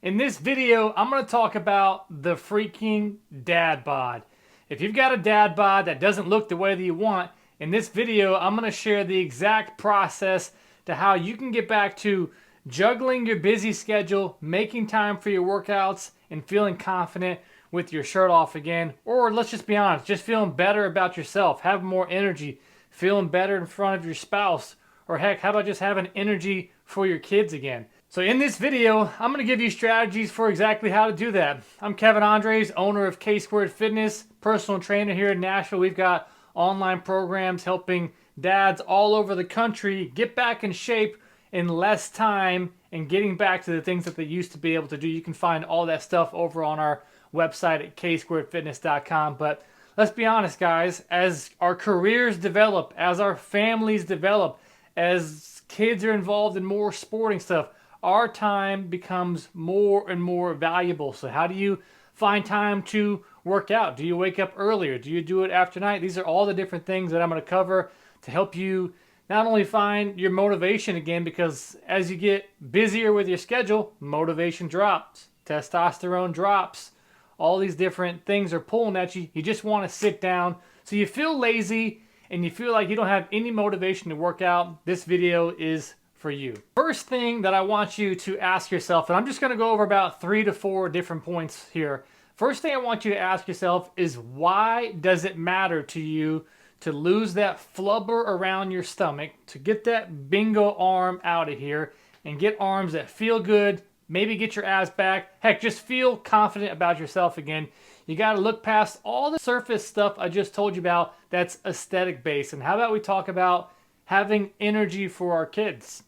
In this video, I'm going to talk about the freaking dad bod. If you've got a dad bod that doesn't look the way that you want, in this video, I'm going to share the exact process to how you can get back to juggling your busy schedule, making time for your workouts, and feeling confident with your shirt off again. Or let's just be honest, just feeling better about yourself, having more energy, feeling better in front of your spouse, or heck, how about just having energy for your kids again? So in this video, I'm going to give you strategies for exactly how to do that. I'm Kevin Andres, owner of K Squared Fitness, personal trainer here in Nashville. We've got online programs helping dads all over the country get back in shape in less time and getting back to the things that they used to be able to do. You can find all that stuff over on our website at ksquaredfitness.com. But let's be honest, guys, as our careers develop, as our families develop, as kids are involved in more sporting stuff, our time becomes more and more valuable. So how do you find time to work out? Do you wake up earlier? Do you do it after night? These are all the different things that I'm going to cover to help you not only find your motivation again, because as you get busier with your schedule, motivation drops, testosterone drops, all these different things are pulling at you. You just want to sit down. So you feel lazy and you feel like you don't have any motivation to work out. This video is for you. First thing that I want you to ask yourself, and I'm just going to go over about 3 to 4 different points here. First thing I want you to ask yourself is, why does it matter to you to lose that flubber around your stomach, to get that bingo arm out of here and get arms that feel good, maybe get your abs back, heck, just feel confident about yourself again. You got to look past all the surface stuff I just told you about that's aesthetic based. And how about we talk about having energy for our kids?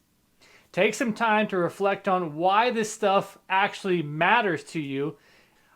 Take some time to reflect on why this stuff actually matters to you.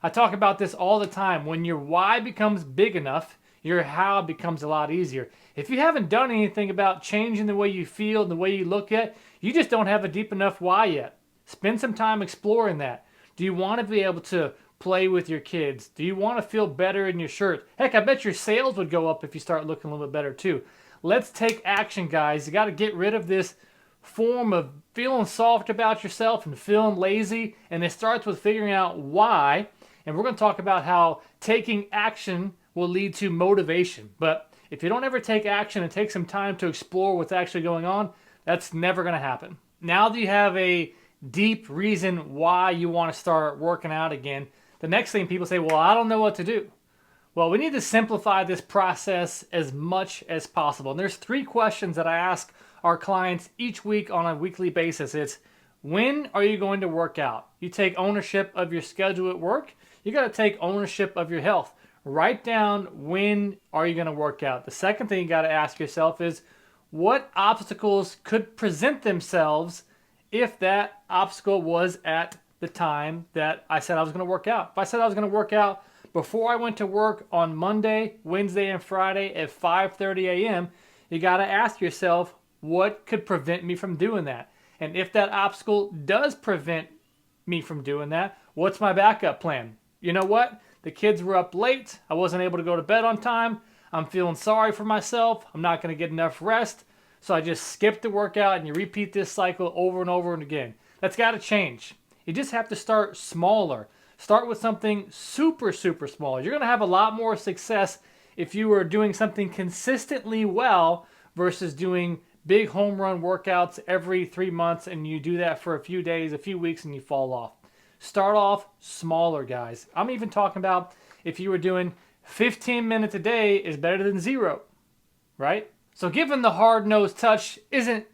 I talk about this all the time. When your why becomes big enough, your how becomes a lot easier. If you haven't done anything about changing the way you feel and the way you look at, you just don't have a deep enough why yet. Spend some time exploring that. Do you want to be able to play with your kids? Do you want to feel better in your shirt? Heck, I bet your sales would go up if you start looking a little bit better too. Let's take action, guys. You got to get rid of this form of feeling soft about yourself and feeling lazy, and it starts with figuring out why. And we're going to talk about how taking action will lead to motivation. But if you don't ever take action and take some time to explore what's actually going on, that's never going to happen. Now that you have a deep reason why you want to start working out again, the next thing people say, well, I don't know what to do. Well, we need to simplify this process as much as possible. And there's 3 questions that I ask our clients each week on a weekly basis. It's, when are you going to work out? You take ownership of your schedule at work. You got to take ownership of your health. Write down, when are you going to work out? The second thing you got to ask yourself is, what obstacles could present themselves if that obstacle was at the time that I said I was going to work out? If I said I was going to work out before I went to work on Monday, Wednesday, and Friday at 5:30 a.m., you got to ask yourself, what could prevent me from doing that? And if that obstacle does prevent me from doing that, what's my backup plan? You know what? The kids were up late. I wasn't able to go to bed on time. I'm feeling sorry for myself. I'm not going to get enough rest. So I just skipped the workout, and you repeat this cycle over and over and again. That's got to change. You just have to start smaller. Start with something super, super small. You're going to have a lot more success if you are doing something consistently well versus doing big home run workouts every 3 months, and you do that for a few days, a few weeks, and you fall off. Start off smaller, guys. I'm even talking about if you were doing 15 minutes a day is better than 0, right? So giving the hard-nosed touch isn't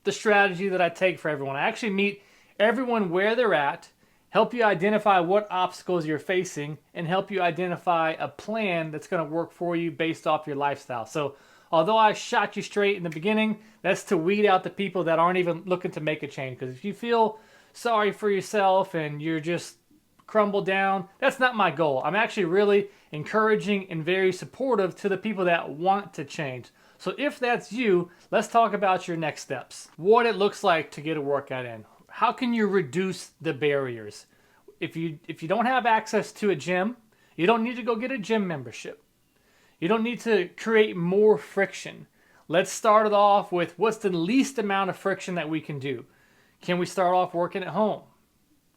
the strategy that I take for everyone. I actually meet everyone where they're at, help you identify what obstacles you're facing, and help you identify a plan that's going to work for you based off your lifestyle. So although I shot you straight in the beginning, that's to weed out the people that aren't even looking to make a change. Because if you feel sorry for yourself and you're just crumbled down, that's not my goal. I'm actually really encouraging and very supportive to the people that want to change. So if that's you, let's talk about your next steps. What it looks like to get a workout in. How can you reduce the barriers? If you don't have access to a gym, you don't need to go get a gym membership. You don't need to create more friction. Let's start it off with, what's the least amount of friction that we can do? Can we start off working at home?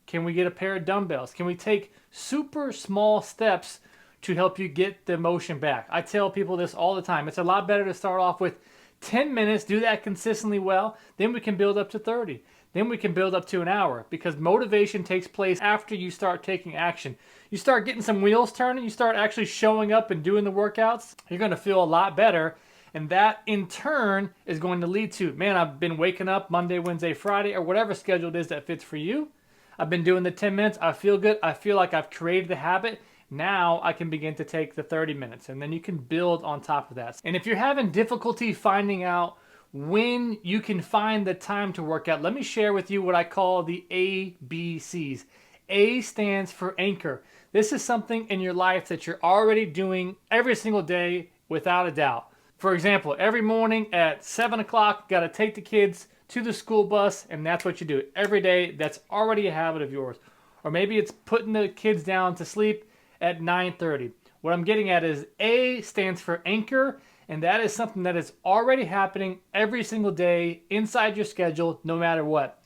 Can we get a pair of dumbbells? Can we take super small steps to help you get the motion back? I tell people this all the time. It's a lot better to start off with 10 minutes, do that consistently well, then we can build up to 30. Then we can build up to an hour, because motivation takes place after you start taking action. You start getting some wheels turning, you start actually showing up and doing the workouts, you're going to feel a lot better. And that in turn is going to lead to, man, I've been waking up Monday, Wednesday, Friday, or whatever schedule it is that fits for you. I've been doing the 10 minutes. I feel good. I feel like I've created the habit. Now I can begin to take the 30 minutes, and then you can build on top of that. And if you're having difficulty finding out when you can find the time to work out, let me share with you what I call the ABCs. A stands for anchor. This is something in your life that you're already doing every single day without a doubt. For example, every morning at 7 o'clock, got to take the kids to the school bus, and that's what you do every day. That's already a habit of yours. Or maybe it's putting the kids down to sleep at 9:30. What I'm getting at is A stands for anchor, and that is something that is already happening every single day inside your schedule, no matter what.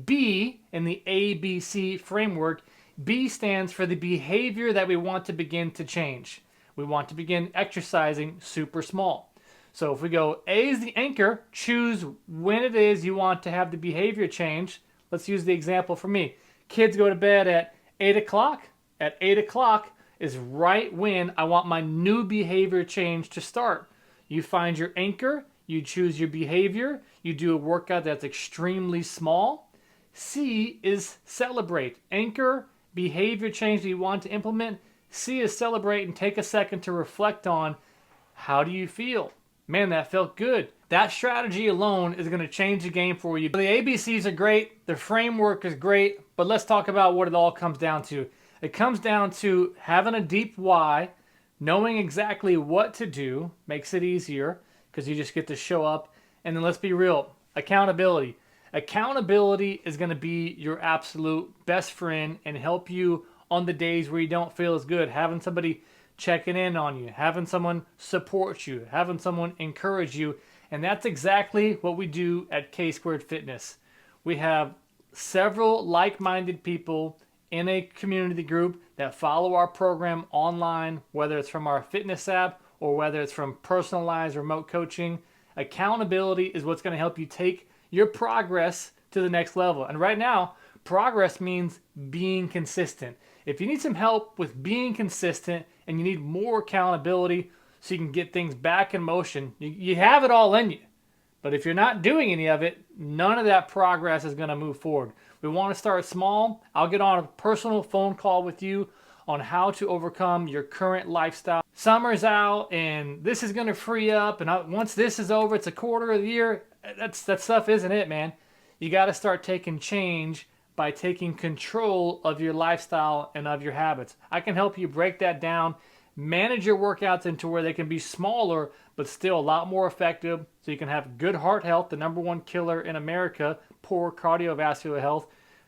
B in the ABC framework, B stands for the behavior that we want to begin to change. We want to begin exercising super small. So if we go A is the anchor, choose when it is you want to have the behavior change. Let's use the example for me. Kids go to bed at 8 o'clock. At 8 o'clock is right when I want my new behavior change to start. You find your anchor, you choose your behavior, you do a workout that's extremely small. C is celebrate. Anchor, behavior change that you want to implement. C is celebrate, and take a second to reflect on, how do you feel? Man, that felt good. That strategy alone is going to change the game for you. The ABCs are great, the framework is great, but let's talk about what it all comes down to. It comes down to having a deep why, knowing exactly what to do makes it easier because you just get to show up. And then let's be real, accountability. Accountability is going to be your absolute best friend and help you on the days where you don't feel as good. Having somebody checking in on you, having someone support you, having someone encourage you. And that's exactly what we do at K Squared Fitness. We have several like-minded people in a community group that follow our program online, whether it's from our fitness app or whether it's from personalized remote coaching. Accountability is what's going to help you take your progress to the next level. And right now, progress means being consistent. If you need some help with being consistent and you need more accountability so you can get things back in motion, you have it all in you. But if you're not doing any of it, none of that progress is going to move forward. We want to start small. I'll get on a personal phone call with you on how to overcome your current lifestyle. Summer's out and this is going to free up, and once this is over, it's a quarter of the year. That stuff isn't it, man. You got to start taking change by taking control of your lifestyle and of your habits. I can help you break that down, manage your workouts into where they can be smaller but still a lot more effective, so you can have good heart health, the #1 killer in America, poor cardiovascular health.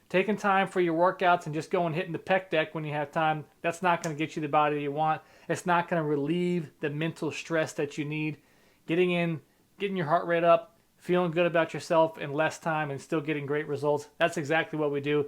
Taking time for your workouts and just going hitting the pec deck when you have time, that's not going to get you the body you want. It's not going to relieve the mental stress that you need. Getting your heart rate up, feeling good about yourself in less time and still getting great results. That's exactly what we do.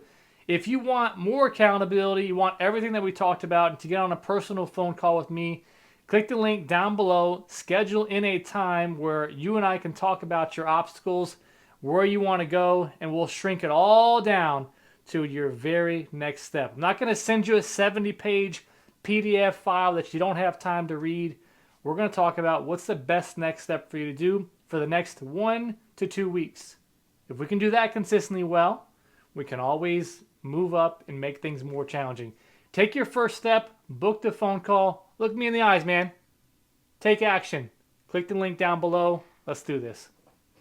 If you want more accountability, you want everything that we talked about, and to get on a personal phone call with me, click the link down below, schedule in a time where you and I can talk about your obstacles, where you want to go, and we'll shrink it all down to your very next step. I'm not going to send you a 70-page PDF file that you don't have time to read. We're going to talk about what's the best next step for you to do for the next 1 to 2 weeks. If we can do that consistently well, we can always move up and make things more challenging. Take your first step, book the phone call, look me in the eyes, man. Take action. Click the link down below. Let's do this.